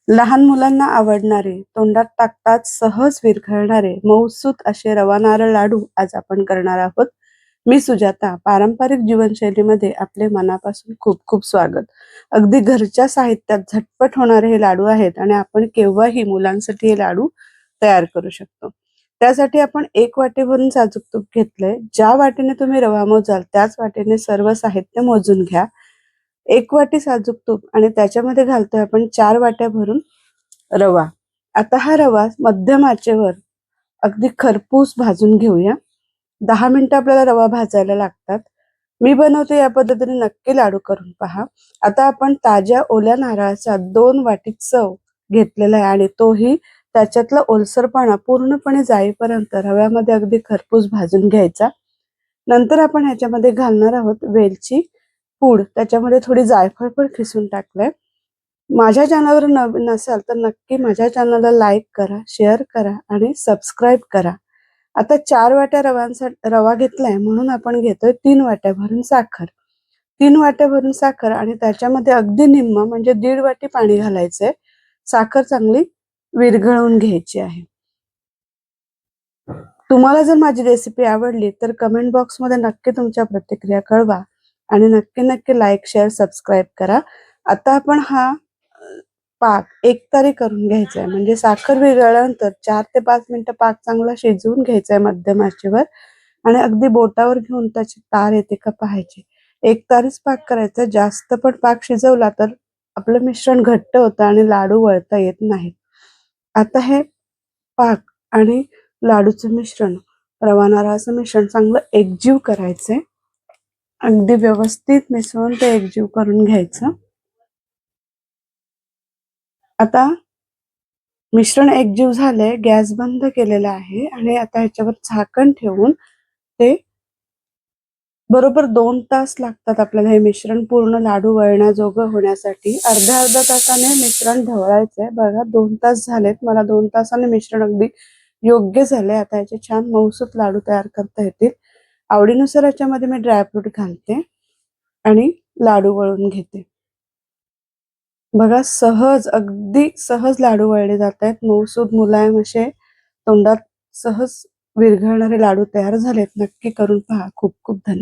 लहान मुलांना आवडणारे, तोंडात टाकताच सहज विरघळणारे मऊसूत असे रवा नारळ लाडू आज आपण करणार आहोत. मी सुजाता. पारंपरिक जीवनशैलीमध्ये आपले मनापासून खूप खूप स्वागत. अगदी घरच्या साहित्यात झटपट होणारे हे लाडू आहेत आणि आपण केव्हाही मुलांसाठी हे लाडू तयार करू शकतो. त्यासाठी आपण 1 वाटी भरून साजूक तूप घेतलंय. ज्या वाटीने तुम्ही रवा मोजाल त्याच वाटीने सर्व साहित्य मोजून घ्या. 1 वाटी साजूक तूप आणि त्याच्यामध्ये घालतोय आपण 4 वाट्या भरून रवा. आता हा रवा मध्यम आचेवर अगदी खरपूस भाजून घेऊया. 10 मिनिटं आपल्याला रवा भाजायला लागतात. मी बनवते या पद्धतीने नक्की लाडू करून पहा. आता आपण ताज्या ओल्या नारळाचा 2 वाटी चव घेतलेला आहे आणि तोही त्याच्यातला ओलसरपणा पूर्णपणे जाईपर्यंत रव्यामध्ये अगदी खरपूस भाजून घ्यायचा. नंतर आपण ह्याच्यामध्ये घालणार आहोत वेलची पूड. त्याच्यामध्ये थोडी जायफळ पण खिसून टाकलंय. माझ्या चॅनलवर नवीन असाल तर नक्की माझ्या चॅनलला लाईक करा, शेअर करा आणि सबस्क्राईब करा. आता 4 वाट्या रवा घेतलाय म्हणून आपण घेतोय 3 वाट्या भरून साखर. 3 वाट्या भरून साखर आणि त्याच्यामध्ये अगदी निम्म म्हणजे 1.5 वाटी पाणी घालायचंय. साखर चांगली विरघळवून घ्यायची आहे. तुम्हाला जर माझी रेसिपी आवडली तर कमेंट बॉक्समध्ये नक्की तुमच्या प्रतिक्रिया कळवा आणि नक्की नक्की लाईक, शेअर, सबस्क्राईब करा. आता आपण हा पाक एकतारी करून घ्यायचा आहे. म्हणजे साखर विरघळल्यानंतर 4 ते 5 मिनिटं पाक चांगला शिजवून घ्यायचा आहे मध्यम आचेवर आणि अगदी बोटावर घेऊन त्याची तार येते का पाहायची. एकतारीच पाक करायचा. जास्त पण पाक शिजवला तर आपलं मिश्रण घट्ट होतं आणि लाडू वळता येत नाहीत. आता हे पाक आणि लाडूचं मिश्रण, रवा नारळाचं मिश्रण चांगलं एकजीव करायचंय. अगदी व्यवस्थित मिसळून ते एकजीव करून घ्यायचं. आता मिश्रण एकजीव झालंय. गॅस बंद केलेला आहे आणि आता ह्याच्यावर झाकण ठेवून ते बरोबर 2 तास लागतात आपल्याला हे मिश्रण पूर्ण लाडू वळण्याजोगं होण्यासाठी. अर्ध्या तासाने मिश्रण ढवळायचंय. बघा 2 तास झालेत. मला 2 तासाने मिश्रण अगदी योग्य झालंय. आता याचे छान मऊसूत लाडू तयार करता येतील. आवडीनुसार याच्यामध्ये मी ड्रायफ्रूट घालते आणि लाडू वळून घेते. बघा सहज, अगदी सहज लाडू वळले जात आहेत. मऊसूद मुलायम असे तोंडात सहज विरघळणारे लाडू तयार झालेत. नक्की करून पहा. खूप खूप धन्यवाद.